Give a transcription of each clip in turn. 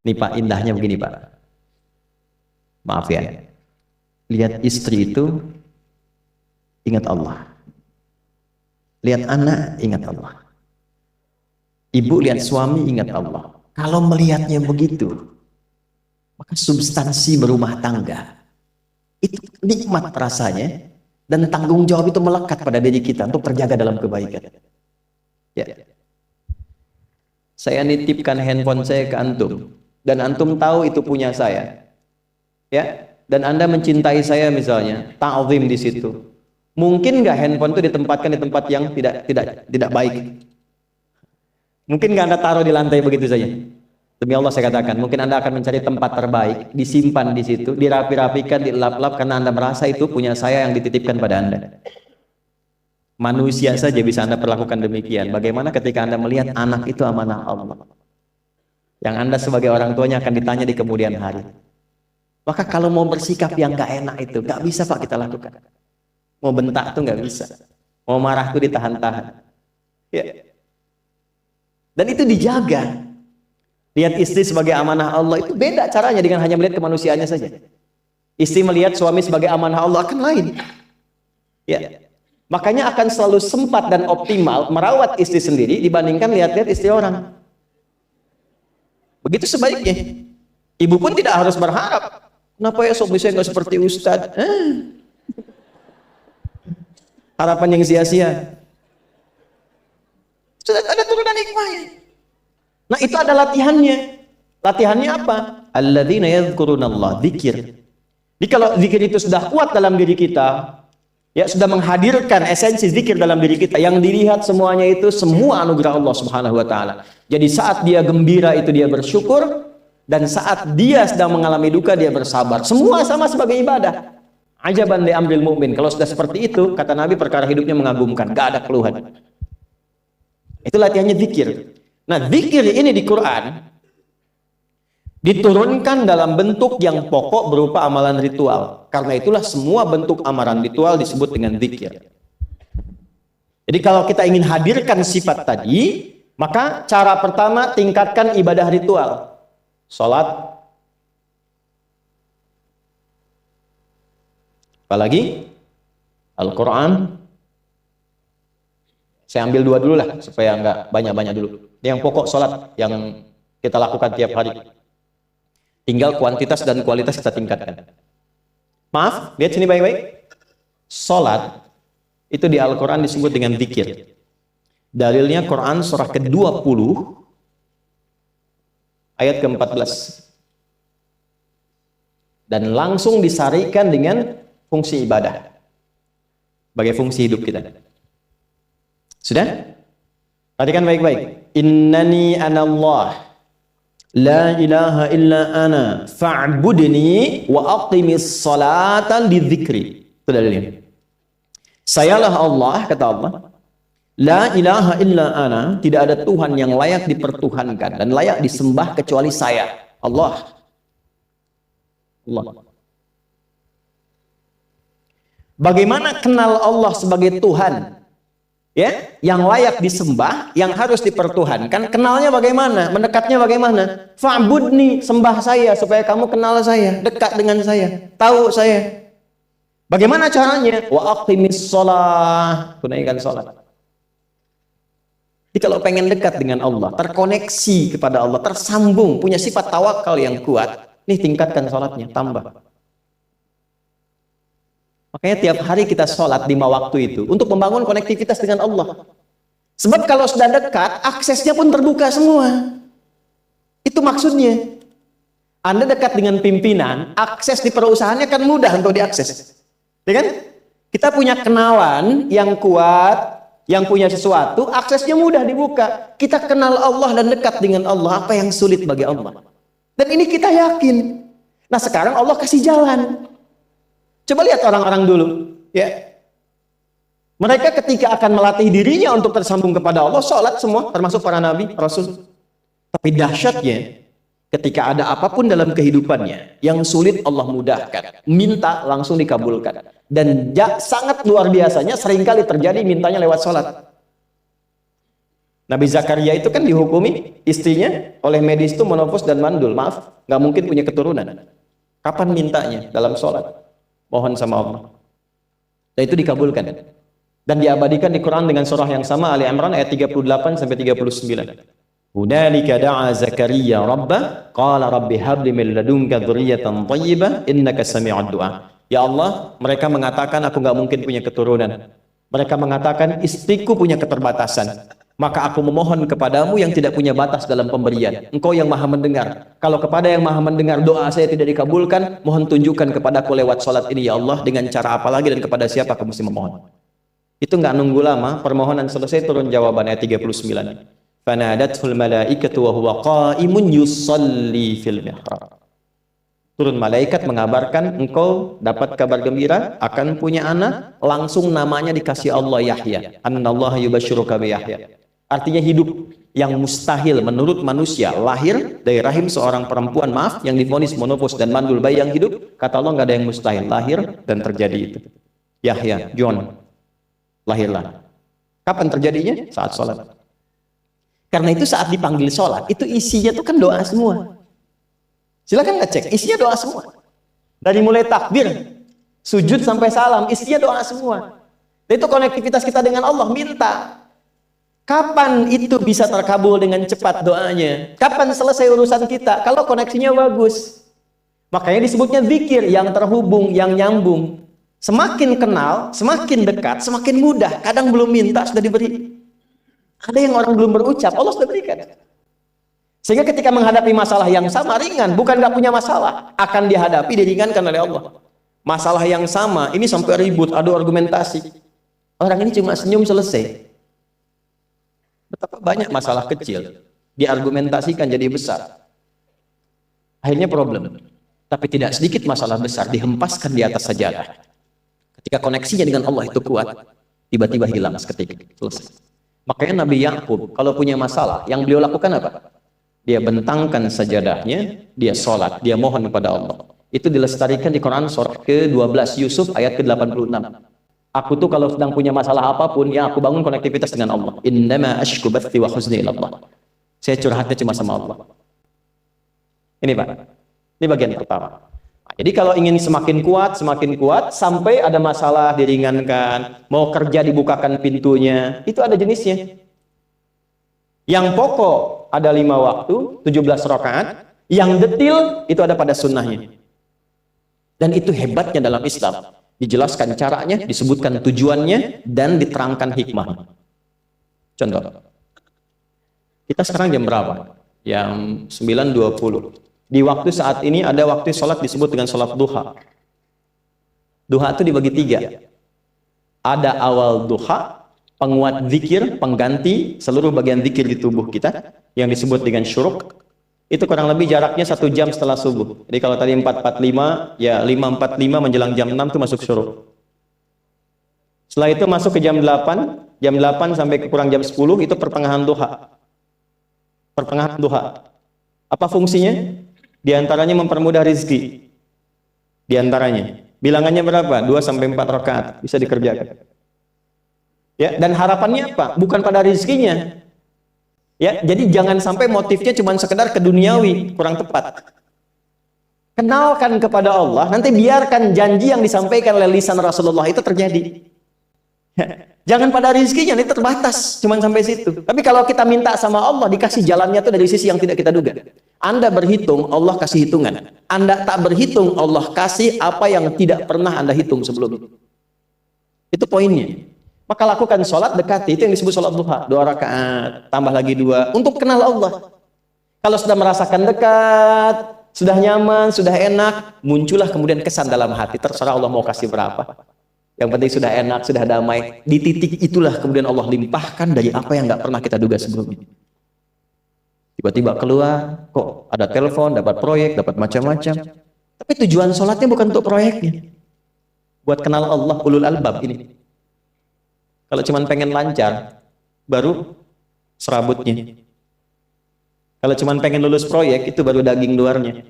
Nih Pak, indahnya begini Pak. Maaf ya. Lihat istri itu ingat Allah. Lihat anak ingat Allah. Ibu lihat suami ingat Allah. Kalau melihatnya begitu, maka substansi berumah tangga itu nikmat rasanya, dan tanggung jawab itu melekat pada diri kita untuk terjaga dalam kebaikan. Ya. Saya nitipkan handphone saya ke antum, dan antum tahu itu punya saya. Ya, dan Anda mencintai saya misalnya, ta'zim di situ. Mungkin nggak handphone itu ditempatkan di tempat yang tidak baik? Mungkin nggak Anda taruh di lantai begitu saja? Demi Allah saya katakan, mungkin Anda akan mencari tempat terbaik, disimpan di situ, dirapi-rapikan, dilap-lap, karena Anda merasa itu punya saya yang dititipkan pada Anda. Manusia saja bisa Anda perlakukan demikian. Bagaimana ketika Anda melihat anak itu amanah Allah, yang Anda sebagai orang tuanya akan ditanya di kemudian hari. Maka kalau mau bersikap yang gak enak itu gak bisa Pak kita lakukan. Mau bentak tuh gak bisa, mau marah tuh ditahan-tahan. Ya. Dan itu dijaga. Lihat istri sebagai amanah Allah itu beda caranya dengan hanya melihat kemanusiaannya saja. Istri melihat suami sebagai amanah Allah akan lain. Ya. Makanya akan selalu sempat dan optimal merawat istri sendiri dibandingkan lihat-lihat istri orang. Begitu sebaiknya. Ibu pun tidak harus berharap, kenapa ya suami saya nggak seperti Ustadz? Harapan yang sia-sia. Sudah ada turunan hikmahnya. Nah itu ada latihannya. Latihannya apa? Alladzina yadhkurunallah, dzikir. Jadi kalau zikir itu sudah kuat dalam diri kita, ya sudah menghadirkan esensi zikir dalam diri kita, yang dilihat semuanya itu semua anugerah Allah Subhanahu wa taala. Jadi saat dia gembira itu dia bersyukur, dan saat dia sedang mengalami duka dia bersabar. Semua sama sebagai ibadah. Ajaban li amril mu'min. Kalau sudah seperti itu, kata Nabi, perkara hidupnya mengagumkan, gak ada keluhan. Itu latihannya zikir. Nah, zikir ini di Quran diturunkan dalam bentuk yang pokok berupa amalan ritual. Karena itulah semua bentuk amalan ritual disebut dengan zikir. Jadi kalau kita ingin hadirkan sifat tadi, maka cara pertama tingkatkan ibadah ritual. Salat, apalagi Al-Quran. Saya ambil dua dulu lah supaya nggak banyak-banyak dulu. Yang pokok salat yang kita lakukan tiap hari. Tinggal kuantitas dan kualitas kita tingkatkan. Maaf, lihat sini baik-baik. Salat itu di Al-Quran disebut dengan zikir. Dalilnya Quran surah ke-20 ayat ke-14. Dan langsung disarikan dengan fungsi ibadah sebagai fungsi hidup kita. Sudah? Perhatikan baik-baik. Innani anallah la ilaha illa ana fa'budni wa aqimis salatan li dzikri. Itu dalilnya. Sayalah Allah, kata Allah. La ilaha illa ana, tidak ada Tuhan yang layak dipertuhankan dan layak disembah kecuali saya, Allah. Allah. Bagaimana kenal Allah sebagai Tuhan? Ya, yang layak disembah, yang harus dipertuhankan, kenalnya bagaimana? Mendekatnya bagaimana? Fa'budni, sembah saya supaya kamu kenal saya, dekat dengan saya, tahu saya. Bagaimana caranya? Wa aqimis shalah, tunaikan salat. Jadi kalau pengen dekat dengan Allah, terkoneksi kepada Allah, tersambung, punya sifat tawakal yang kuat, nih tingkatkan salatnya, tambah. Makanya tiap hari kita sholat 5 waktu itu untuk membangun konektivitas dengan Allah. Sebab kalau sudah dekat, aksesnya pun terbuka semua. Itu maksudnya. Anda dekat dengan pimpinan, akses di perusahaannya kan mudah untuk diakses. Ya kan? Kita punya kenalan yang kuat, yang punya sesuatu, aksesnya mudah dibuka. Kita kenal Allah dan dekat dengan Allah. Apa yang sulit bagi Allah? Dan ini kita yakin. Nah sekarang Allah kasih jalan. Coba lihat orang-orang dulu, ya. Mereka ketika akan melatih dirinya untuk tersambung kepada Allah, sholat semua, termasuk para nabi, rasul. Tapi dahsyatnya, ketika ada apapun dalam kehidupannya yang sulit Allah mudahkan, minta langsung dikabulkan. Dan sangat luar biasanya, seringkali terjadi mintanya lewat sholat. Nabi Zakaria itu kan dihukumi istrinya oleh medis itu menopause dan mandul. Maaf, nggak mungkin punya keturunan. Kapan mintanya? Dalam sholat. Mohon sama Allah. Dan itu dikabulkan. Dan diabadikan di Quran dengan surah yang sama, Ali Imran ayat 38 sampai 39. Hunalika da'a Zakaria rabbah qala rabbi habli min ladunka dzurriyyatan thayyibah innaka sami'ud du'a. Ya Allah, mereka mengatakan aku nggak mungkin punya keturunan. Mereka mengatakan istriku punya keterbatasan. Maka aku memohon kepadamu yang tidak punya batas dalam pemberian. Engkau yang maha mendengar. Kalau kepada yang maha mendengar doa saya tidak dikabulkan, mohon tunjukkan kepadaku lewat salat ini ya Allah, dengan cara apa lagi dan kepada siapa aku mesti memohon. Itu nggak nunggu lama, permohonan selesai turun jawaban ayat 39. Fanadatul malaikatu wa huwa qa'imun yusalli fil mihrab. Turun malaikat mengabarkan engkau dapat kabar gembira akan punya anak, langsung namanya dikasih Allah Yahya. Annallaha yubashshiruka bi Yahya. Artinya hidup yang mustahil menurut manusia, lahir dari rahim seorang perempuan, maaf, yang divonis monopause dan mandul, bayi yang hidup, kata Allah nggak ada yang mustahil, lahir dan terjadi itu. Yahya, John, lahirlah. Kapan terjadinya? Saat sholat. Karena itu saat dipanggil sholat, itu isinya tuh kan doa semua. Silakan ngecek, isinya doa semua. Dari mulai takbir, sujud sampai salam, isinya doa semua. Dan itu konektivitas kita dengan Allah, minta. Kapan itu bisa terkabul dengan cepat doanya? Kapan selesai urusan kita? Kalau koneksinya bagus. Makanya disebutnya zikir yang terhubung, yang nyambung. Semakin kenal, semakin dekat, semakin mudah. Kadang belum minta, sudah diberi. Ada yang orang belum berucap, Allah sudah berikan. Sehingga ketika menghadapi masalah yang sama, ringan. Bukan gak punya masalah. Akan dihadapi, diringankan oleh Allah. Masalah yang sama, ini sampai ribut, adu argumentasi. Orang ini cuma senyum selesai. Betapa banyak masalah kecil diargumentasikan jadi besar, akhirnya problem. Tapi tidak sedikit masalah besar dihempaskan di atas sajadah. Ketika koneksinya dengan Allah itu kuat, tiba-tiba hilang seketika, selesai. Makanya Nabi Yakub kalau punya masalah, yang beliau lakukan apa? Dia bentangkan sajadahnya, dia sholat, dia mohon kepada Allah. Itu dilestarikan di Quran surah ke-12 Yusuf ayat ke-86. Aku tuh kalau sedang punya masalah apapun, ya aku bangun konektivitas dengan Allah. Innama ashku bathi wa huzni ilallah. Saya curhatnya cuma sama Allah. Ini Pak, ini bagian pertama. Jadi kalau ingin semakin kuat, sampai ada masalah diringankan, mau kerja dibukakan pintunya, itu ada jenisnya. Yang pokok ada 5 waktu, 17 rakaat, yang detil itu ada pada sunnahnya. Dan itu hebatnya dalam Islam. Dijelaskan caranya, disebutkan tujuannya, dan diterangkan hikmah. Contoh, kita sekarang jam berapa? Jam 9.20. Di waktu saat ini ada waktu sholat disebut dengan sholat duha. Duha itu dibagi 3. Ada awal duha, penguat zikir, pengganti seluruh bagian zikir di tubuh kita, yang disebut dengan syuruk. Itu kurang lebih jaraknya 1 jam setelah subuh. Jadi kalau tadi 4.45, ya 5.45 menjelang jam 6 itu masuk syuruk. Setelah itu masuk ke jam 8 sampai ke kurang jam 10 itu pertengahan duha. Pertengahan duha. Apa fungsinya? Di antaranya mempermudah rizki. Di antaranya. Bilangannya berapa? 2 sampai 4 rakaat bisa dikerjakan. Ya, dan harapannya apa? Bukan pada rizkinya. Ya, jadi jangan sampai motifnya cuma sekedar ke duniawi, kurang tepat. Kenalkan kepada Allah, nanti biarkan janji yang disampaikan oleh lisan Rasulullah itu terjadi. Ya, jangan pada rizkinya, ini terbatas, cuma sampai situ. Tapi kalau kita minta sama Allah, dikasih jalannya itu dari sisi yang tidak kita duga. Anda berhitung, Allah kasih hitungan. Anda tak berhitung, Allah kasih apa yang tidak pernah Anda hitung sebelumnya. Itu poinnya. Maka lakukan sholat, dekati, itu yang disebut sholat duha. 2 rakaat, tambah lagi 2, untuk kenal Allah. Kalau sudah merasakan dekat, sudah nyaman, sudah enak, muncullah kemudian kesan dalam hati, terserah Allah mau kasih berapa. Yang penting sudah enak, sudah damai. Di titik itulah kemudian Allah limpahkan dari apa yang nggak pernah kita duga sebelumnya. Tiba-tiba keluar, kok ada telepon, dapat proyek, dapat macam-macam. Tapi tujuan sholatnya bukan untuk proyeknya. Buat kenal Allah, ulul albab ini. Kalau cuma pengen lancar, baru serabutnya. Kalau cuma pengen lulus proyek, itu baru daging luarnya.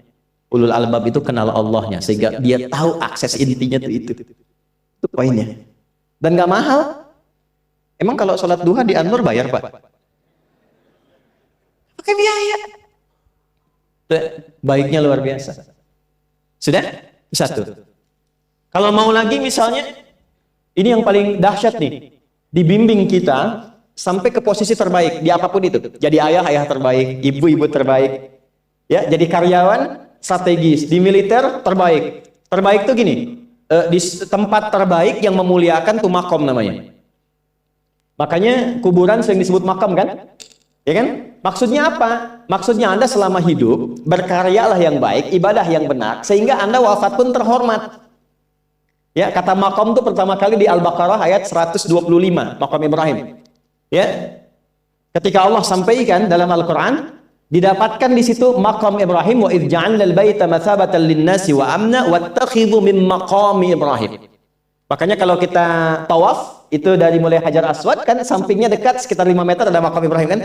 Ulul albab itu kenal Allahnya, sehingga dia tahu akses intinya itu. Itu poinnya. Dan gak mahal. Emang kalau sholat duha di Anur bayar Pak? Pakai biaya. Baiknya luar biasa. Sudah? Satu. Kalau mau lagi misalnya, ini yang paling dahsyat nih. Dibimbing kita sampai ke posisi terbaik di apapun itu. Jadi ayah terbaik, ibu terbaik. Ya, jadi karyawan strategis, di militer terbaik. Terbaik tuh gini, di tempat terbaik yang memuliakan tuh makom namanya. Makanya kuburan sering disebut makam kan? Ya kan? Maksudnya apa? Maksudnya Anda selama hidup berkaryalah yang baik, ibadah yang benar, sehingga Anda wafat pun terhormat. Ya, kata makom itu pertama kali di Al-Baqarah ayat 125, makom Ibrahim. Ya. Ketika Allah sampaikan dalam Al-Qur'an, didapatkan di situ makom Ibrahim, wa idh ja'alnal baita matsabatan lin-nasi wa amna wattakhidhu min maqami Ibrahim. Makanya kalau kita tawaf, itu dari mulai Hajar Aswad kan sampingnya dekat sekitar 5 meter ada makam Ibrahim kan?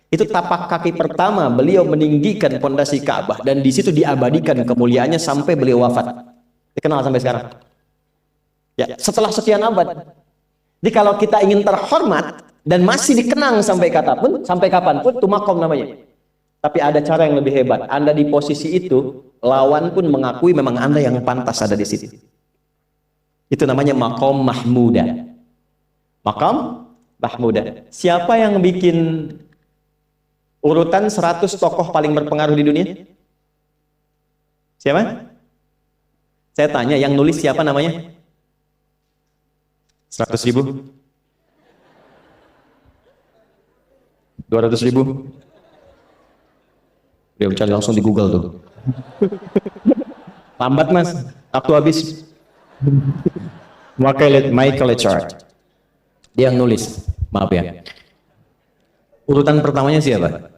Itu tapak kaki pertama beliau meninggikan pondasi Ka'bah dan di situ diabadikan kemuliaannya sampai beliau wafat. Dikenal sampai sekarang. Ya, setelah sekian abad. Jadi kalau kita ingin terhormat dan masih dikenang sampai kapanpun itu makom namanya. Tapi ada cara yang lebih hebat. Anda di posisi itu, lawan pun mengakui memang Anda yang pantas ada di situ. Itu namanya makom mahmuda. Makom mahmuda. Siapa yang bikin urutan 100 tokoh paling berpengaruh di dunia? Siapa? Saya tanya, yang nulis siapa namanya? 100.000? 200.000? Dia cari langsung di Google tuh. Lambat mas, waktu habis. Michael Chart. Dia yang nulis, maaf ya. Urutan pertamanya siapa?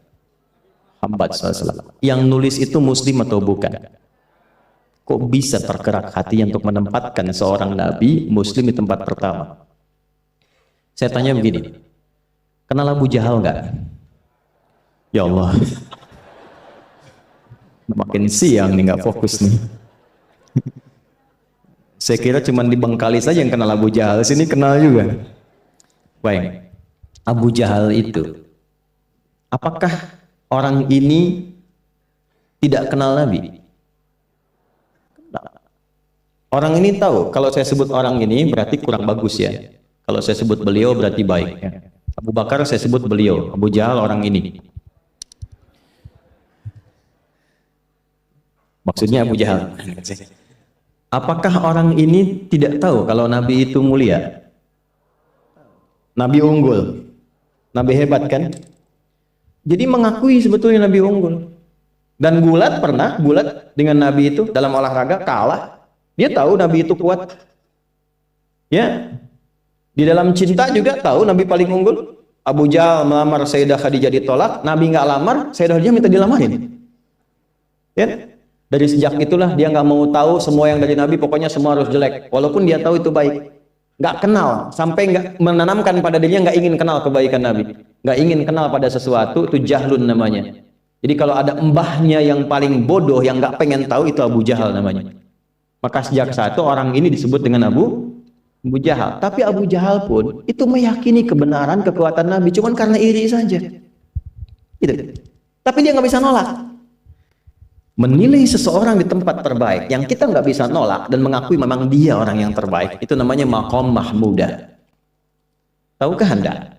Muhammad SAW. Yang nulis itu muslim atau bukan? Kok bisa tergerak hatinya untuk menempatkan seorang nabi muslim di tempat pertama? Saya tanya begini, kenal Abu Jahal nggak? Ya Allah, makin siang nih nggak fokus nih. Saya kira cuma di Bengkali saja yang kenal Abu Jahal, sini kenal juga. Baik, Abu Jahal itu, apakah orang ini tidak kenal Nabi? Orang ini tahu, kalau saya sebut orang ini berarti kurang bagus ya. Kalau saya sebut beliau berarti baik. Abu Bakar saya sebut beliau, Abu Jahal orang ini. Maksudnya Abu Jahal. Apakah orang ini tidak tahu kalau Nabi itu mulia? Nabi unggul. Nabi hebat kan? Jadi mengakui sebetulnya Nabi unggul. Dan gulat dengan Nabi itu dalam olahraga kalah. Dia tahu Nabi itu kuat. Ya. Di dalam cinta juga tahu Nabi paling unggul. Abu Jahal melamar Sayyidah Khadijah ditolak, Nabi nggak lamar, Sayyidah Khadijah minta dilamarin. Ya. Dari sejak itulah dia nggak mau tahu semua yang dari Nabi, pokoknya semua harus jelek. Walaupun dia tahu itu baik. Nggak kenal, sampai nggak menanamkan pada dirinya nggak ingin kenal kebaikan Nabi. Nggak ingin kenal pada sesuatu, itu jahlun namanya. Jadi kalau ada mbahnya yang paling bodoh, yang nggak pengen tahu, itu Abu Jahal namanya. Maka sejak saat itu orang ini disebut dengan Abu Jahal. Tapi Abu Jahal pun itu meyakini kebenaran, kekuatan Nabi, cuman karena iri saja. Gitu. Tapi dia nggak bisa nolak. Menilai seseorang di tempat terbaik yang kita nggak bisa nolak dan mengakui memang dia orang yang terbaik, itu namanya maqam mahmuda. Tahukah Anda?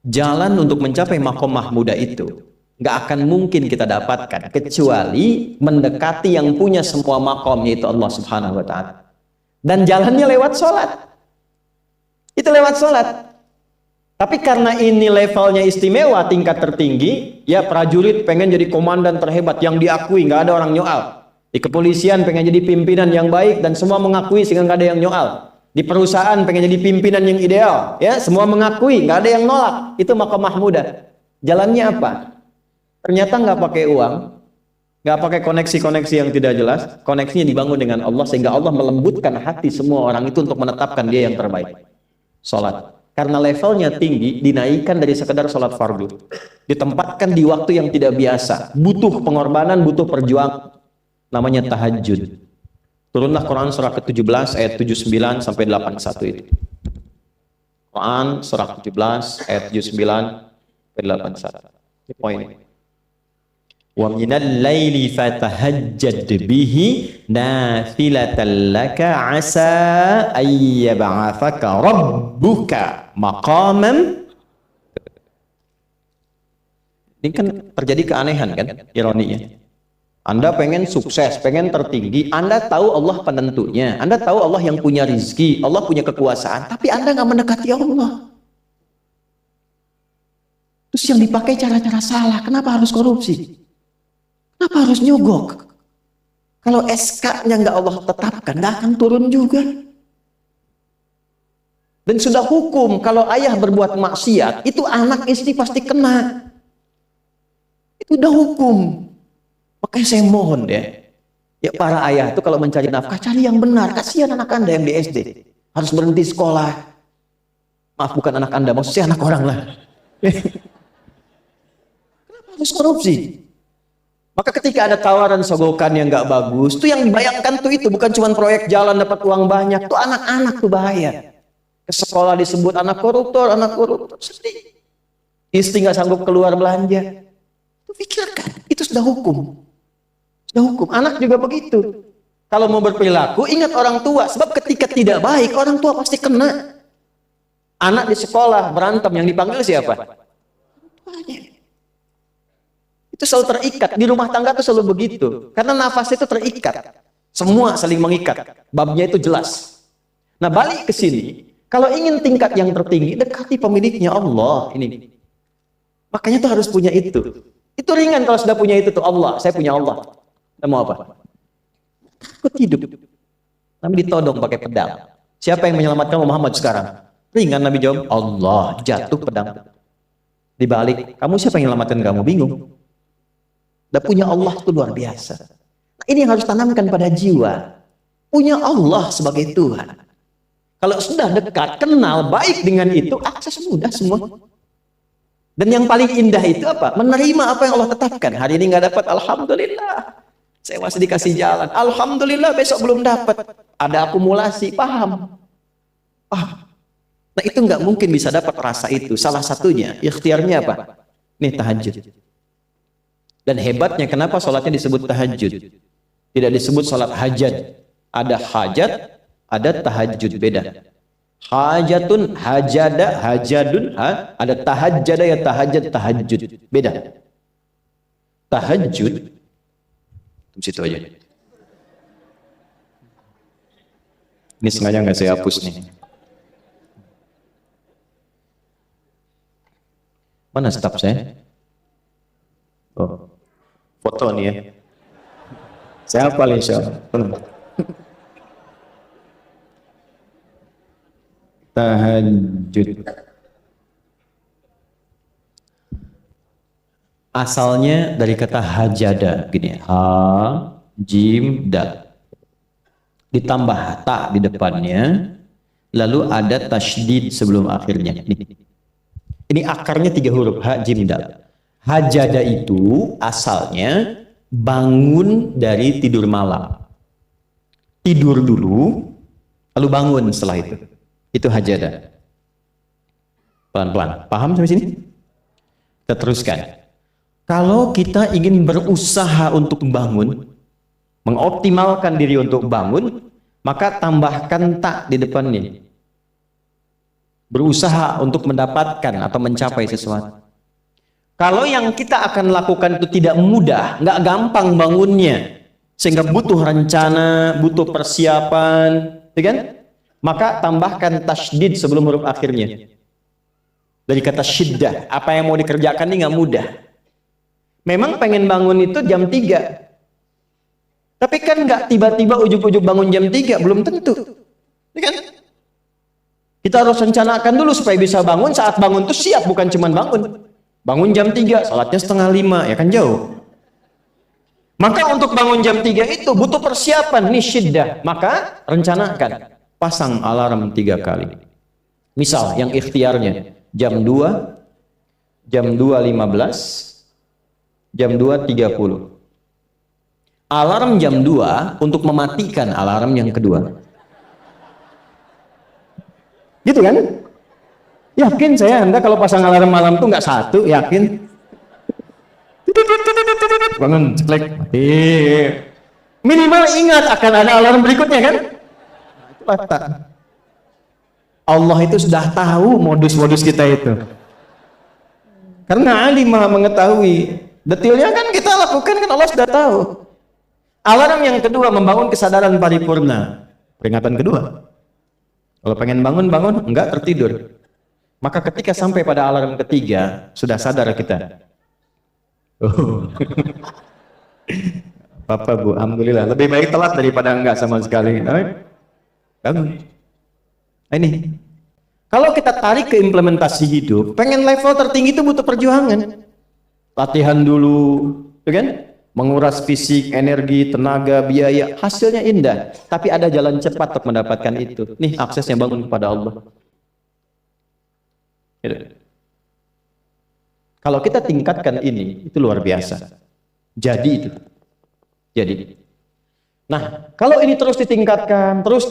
Jalan untuk mencapai maqam mahmuda itu nggak akan mungkin kita dapatkan kecuali mendekati yang punya semua maqam, yaitu Allah Subhanahu wa Ta'ala. Dan jalannya lewat sholat. Itu lewat sholat. Tapi karena ini levelnya istimewa, tingkat tertinggi, ya prajurit pengen jadi komandan terhebat yang diakui, nggak ada orang nyoal. Di kepolisian pengen jadi pimpinan yang baik dan semua mengakui sehingga nggak ada yang nyoal. Di perusahaan pengen jadi pimpinan yang ideal, ya semua mengakui, nggak ada yang nolak. Itu maqam mahmudah. Jalannya apa? Ternyata nggak pakai uang, nggak pakai koneksi-koneksi yang tidak jelas. Koneksinya dibangun dengan Allah sehingga Allah melembutkan hati semua orang itu untuk menetapkan dia yang terbaik. Sholat. Karena levelnya tinggi, dinaikkan dari sekedar sholat fardu. Ditempatkan di waktu yang tidak biasa. Butuh pengorbanan, butuh perjuangan. Namanya tahajud. Turunlah Quran surah ke-17 ayat 79 sampai 81 itu. Quran surah ke-17 ayat 79 sampai 81. Ini poin. Wa minal laili fatahajjad bihi nafilatan laka asa ayyab'athaka rabbuka maqaman. Ini kan terjadi keanehan kan, ironinya. Anda pengen sukses, pengen tertinggi, Anda tahu Allah penentunya, Anda tahu Allah yang punya rizki, Allah punya kekuasaan, tapi Anda nggak mendekati Allah. Terus yang dipakai cara-cara salah, kenapa harus korupsi? Kenapa harus nyogok? Kalau SK-nya nggak Allah tetapkan, nggak akan turun juga. Dan sudah hukum, kalau ayah berbuat maksiat, itu anak istri pasti kena. Itu udah hukum. Makanya saya mohon deh, ya para ayah itu kalau mencari nafkah, cari yang benar. Kasihan anak Anda yang di SD, harus berhenti sekolah. Maaf, bukan anak Anda, maksudnya anak orang lah. Kenapa harus korupsi? Maka ketika ada tawaran sogokan yang nggak bagus, tuh yang dibayangkan tuh itu bukan cuma proyek jalan dapat uang banyak, tuh anak-anak tuh bahaya. Ke sekolah disebut anak koruptor, sedih. Istri nggak sanggup keluar belanja. Tuh pikirkan, itu sudah hukum. Sudah hukum. Anak juga begitu. Kalau mau berperilaku, ingat orang tua. Sebab ketika tidak baik, orang tua pasti kena. Anak di sekolah berantem, yang dipanggil siapa? Tuanya. Itu selalu terikat. Di rumah tangga itu selalu begitu. Karena nafas itu terikat. Semua saling mengikat. Babnya itu jelas. Nah, balik ke sini. Kalau ingin tingkat yang tertinggi, dekati pemiliknya Allah. Ini. Makanya tuh harus punya itu. Itu ringan kalau sudah punya itu tuh Allah. Saya punya Allah. Kita mau apa? Takut hidup. Nabi ditodong pakai pedang. Siapa yang menyelamatkan Muhammad sekarang? Ringan Nabi jawab, Allah. Jatuh pedang. Dibalik, kamu siapa yang menyelamatkan kamu? Bingung. Dan punya Allah itu luar biasa. Nah, ini yang harus tanamkan pada jiwa. Punya Allah sebagai Tuhan. Kalau sudah dekat, kenal, baik dengan itu, akses mudah semua. Dan yang paling indah itu apa? Menerima apa yang Allah tetapkan. Hari ini nggak dapat, alhamdulillah. Saya masih dikasih jalan. Alhamdulillah, besok belum dapat. Ada akumulasi, paham? Nah, itu nggak mungkin bisa dapat rasa itu. Salah satunya, ikhtiarnya apa? Nih, tahajud. Dan hebatnya, kenapa sholatnya disebut tahajud? Tidak disebut sholat hajat. Ada hajat, ada tahajud, beda. Hajatun, hajada, hajadun, ada tahajjada ya tahajjud, tahajud. Beda. Tahajud, di situ aja. Ini sengaja nggak saya hapus nih. Mana staf saya? Oh, foto nih ya. Saya hafal insya Allah. Tahajud. Asalnya dari kata hajada, gini, ha, jim, dal. Ditambah ta di depannya, lalu ada tasydid sebelum akhirnya. Ini akarnya 3 huruf, ha, jim, dal. Hajada itu asalnya bangun dari tidur malam. Tidur dulu, lalu bangun setelah itu. Itu hajada. Pelan-pelan. Paham sampai sini? Kita teruskan. Kalau kita ingin berusaha untuk bangun, mengoptimalkan diri untuk bangun, maka tambahkan tak di depannya. Berusaha untuk mendapatkan atau mencapai sesuatu. Kalau yang kita akan lakukan itu tidak mudah, nggak gampang bangunnya, sehingga butuh rencana, butuh persiapan, ya kan? Maka tambahkan tasydid sebelum huruf akhirnya. Dari kata syiddah, apa yang mau dikerjakan ini nggak mudah. Memang pengen bangun itu jam 3. Tapi kan nggak tiba-tiba ujuk-ujuk bangun jam 3, belum tentu. Ya kan? Kita harus rencanakan dulu supaya bisa bangun, saat bangun itu siap, bukan cuma bangun. Bangun jam 3, salatnya 4:30, ya kan jauh. Maka untuk bangun jam 3 itu butuh persiapan, nih syiddah. Maka rencanakan. Pasang alarm 3 kali. Misal yang ikhtiarnya jam 2, jam 2.15, jam 2.30. Alarm jam 2 untuk mematikan alarm yang kedua. Gitu kan? Yakin saya Anda kalau pasang alarm malam tuh nggak satu, yakin? bangun, ceklek, mati. Minimal ingat akan ada alarm berikutnya kan? Itu tak. Allah itu sudah tahu modus-modus kita itu. Karena alim maha mengetahui. Detailnya kan kita lakukan kan Allah sudah tahu. Alarm yang kedua membangun kesadaran paripurna. Peringatan kedua. Kalau pengen bangun, enggak tertidur. Maka ketika sampai pada alarm ketiga, sudah sadar kita. Oh. Papa Bu, alhamdulillah. Lebih baik telat daripada enggak sama sekali. Bangun. Nah, ini. Kalau kita tarik ke implementasi hidup, pengen level tertinggi itu butuh perjuangan. Latihan dulu, kan? Menguras fisik, energi, tenaga, biaya, hasilnya indah. Tapi ada jalan cepat untuk mendapatkan itu. Nih aksesnya bangun kepada Allah. Gitu. Kalau kita tingkatkan ini, itu luar biasa. Jadi itu. Jadi. Nah, kalau ini terus ditingkatkan, terus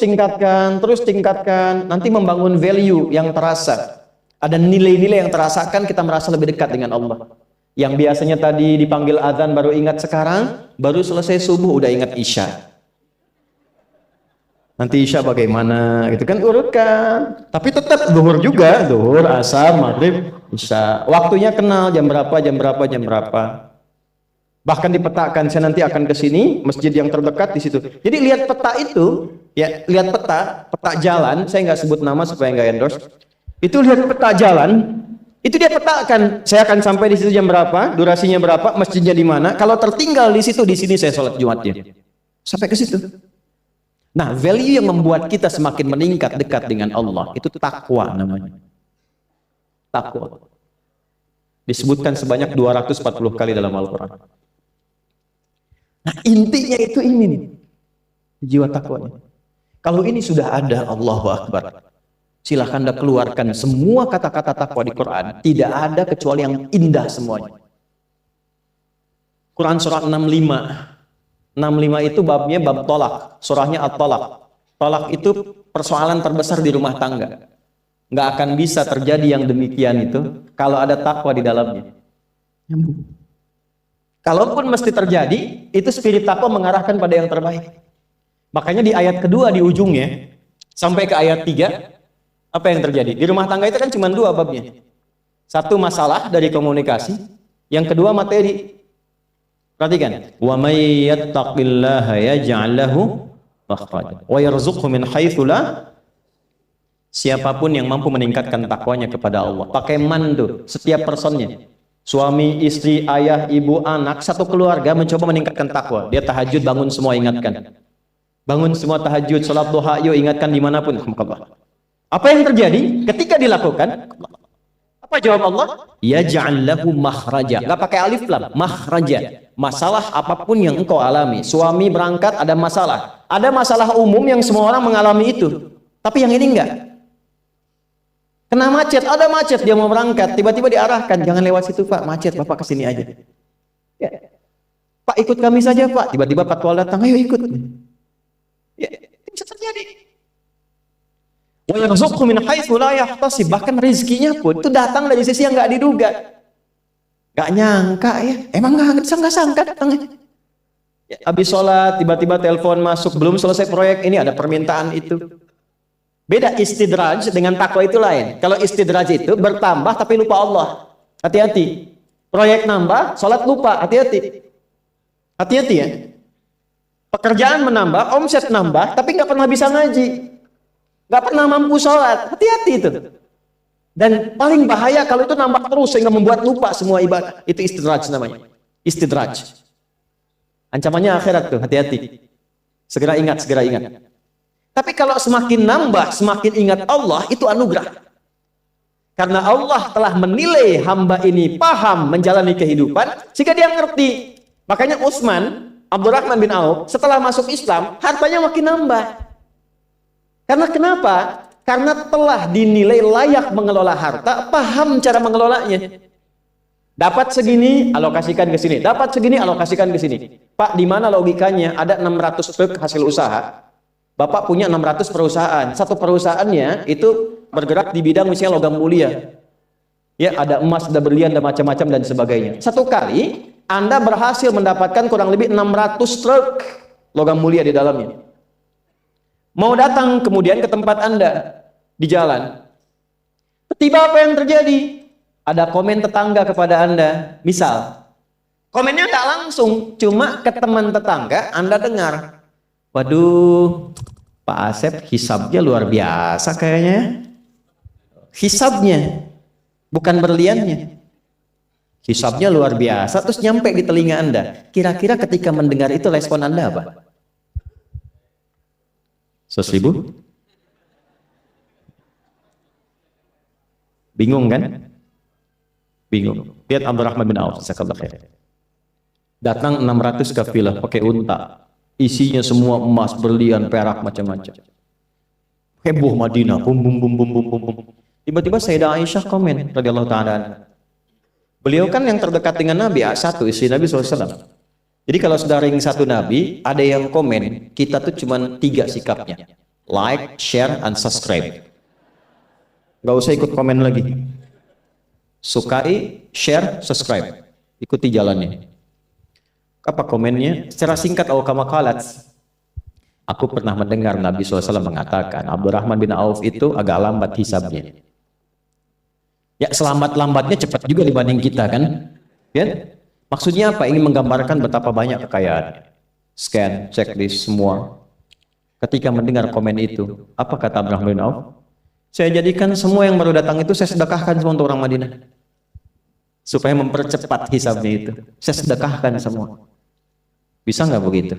tingkatkan, nanti membangun value yang terasa. Ada nilai-nilai yang terasakan, kita merasa lebih dekat dengan Allah. Yang biasanya tadi dipanggil azan baru ingat sekarang, baru selesai subuh udah ingat isya. Nanti isya bagaimana? Gitu kan urutkan. Tapi tetap zuhur juga, zuhur, asar, maghrib, isya. Waktunya kenal jam berapa. Bahkan dipetakan, saya nanti akan ke sini, masjid yang terdekat di situ. Jadi lihat peta itu, ya, lihat peta jalan, saya nggak sebut nama supaya nggak endorse. Itu lihat peta jalan, itu dia petakan, saya akan sampai di situ jam berapa, durasinya berapa, masjidnya di mana. Kalau tertinggal di situ, di sini saya sholat Jumatnya. Sampai ke situ. Nah, value yang membuat kita semakin meningkat dekat dengan Allah, itu takwa namanya. Takwa. Disebutkan sebanyak 240 kali dalam Al-Quran. Nah, intinya itu ini nih, jiwa takwanya. Kalau ini sudah ada, Allahu Akbar. Silahkan Anda keluarkan semua kata-kata takwa di Quran. Tidak ada kecuali yang indah semuanya. Quran surah 65. 65 itu babnya bab tolak. Surahnya at-tolak. Tolak itu persoalan terbesar di rumah tangga. Nggak akan bisa terjadi yang demikian itu kalau ada takwa di dalamnya. Kalaupun mesti terjadi, itu spirit takwa mengarahkan pada yang terbaik. Makanya di ayat kedua di ujungnya, sampai ke ayat 3, apa yang terjadi? Di rumah tangga itu kan cuma 2 babnya. Satu masalah dari komunikasi, yang kedua materi. Perhatikan. Wa may yattaqillaha yaj'al lahu makhraja wa yarzuqhu min haitsu la. Siapapun yang mampu meningkatkan takwanya kepada Allah. Pakai man tuh, setiap personnya. Suami, istri, ayah, ibu, anak, satu keluarga mencoba meningkatkan takwa. Dia tahajud, bangun semua ingatkan. Bangun semua tahajud, salat duha, yuk ingatkan dimanapun. Apa yang terjadi ketika dilakukan? Apa jawab Allah? Yaj'al lahu makhraja. Enggak pakai alif lam, makhraja. Masalah apapun yang engkau alami. Suami berangkat ada masalah. Ada masalah umum yang semua orang mengalami itu. Tapi yang ini enggak. Kena macet, ada macet, dia mau berangkat, tiba-tiba diarahkan, jangan lewat situ Pak, macet, Bapak kesini aja. Ya. Pak ikut kami saja Pak, tiba-tiba patwal datang, ayo ikut. Ya, itu bisa terjadi. Wa yarzuqhu min haitsu la yahtasib, bahkan rezekinya pun itu datang dari sisi yang nggak diduga. Nggak nyangka ya, emang nggak sangka datangnya. Ya, habis sholat, tiba-tiba telepon masuk, belum selesai proyek ini ada permintaan itu. Beda istidraj dengan takwa itu lain. Kalau istidraj itu bertambah tapi lupa Allah. Hati-hati. Proyek nambah, sholat lupa. Hati-hati. Hati-hati ya. Pekerjaan menambah, omset nambah, tapi nggak pernah bisa ngaji. Nggak pernah mampu sholat. Hati-hati itu. Dan paling bahaya kalau itu nambah terus sehingga membuat lupa semua ibadah. Itu istidraj namanya. Istidraj. Ancamannya akhirat tuh, hati-hati. Segera ingat, segera ingat. Tapi kalau semakin nambah, semakin ingat Allah, itu anugerah. Karena Allah telah menilai hamba ini paham menjalani kehidupan, sehingga dia ngerti. Makanya Utsman, Abdurrahman bin Auf, setelah masuk Islam, hartanya makin nambah. Karena kenapa? Karena telah dinilai layak mengelola harta, paham cara mengelolanya. Dapat segini, alokasikan ke sini. Dapat segini, alokasikan ke sini. Pak, di mana logikanya? Ada 600 truk hasil usaha. Bapak punya 600 perusahaan. Satu perusahaannya itu bergerak di bidang misalnya logam mulia. Ya, ada emas, ada berlian, ada macam-macam dan sebagainya. Satu kali Anda berhasil mendapatkan kurang lebih 600 truk logam mulia di dalamnya. Mau datang kemudian ke tempat Anda di jalan. Tiba apa yang terjadi? Ada komen tetangga kepada Anda. Misal, komennya nggak langsung, cuma ke teman tetangga Anda dengar. Waduh, Pak Asep hisabnya luar biasa kayaknya. Hisabnya, bukan berliannya. Hisabnya luar biasa, terus nyampe di telinga Anda. Kira-kira ketika mendengar itu respon Anda apa? 100.000? Bingung kan? Bingung. Lihat Abdurrahman bin Auf, datang 600 kafilah pakai unta. Isinya semua emas, berlian, perak, macam-macam. Heboh Madinah, bum bum bum bum bum bum bum. Tiba-tiba Sayyidah Aisyah komen radhiyallahu taala. Beliau kan yang terdekat dengan Nabi, satu istri Nabi SAW. Jadi kalau sudah ring satu Nabi, ada yang komen, kita tuh cuma 3 sikapnya. Like, share, and subscribe. Gak usah ikut komen lagi. Sukai, share, subscribe. Ikuti jalannya. Apa komennya? Secara singkat, kama qalat, aku pernah mendengar Nabi SAW mengatakan, Abdurrahman bin Auf itu agak lambat hisabnya. Ya, selamat-lambatnya cepat juga dibanding kita kan? Ya? Maksudnya apa? Ingin menggambarkan betapa banyak kekayaan. Scan, checklist, semua. Ketika mendengar komen itu, apa kata Abdurrahman bin Auf? Saya jadikan semua yang baru datang itu saya sedekahkan semua untuk orang Madinah. Supaya mempercepat hisabnya itu. Saya sedekahkan semua. Bisa nggak begitu?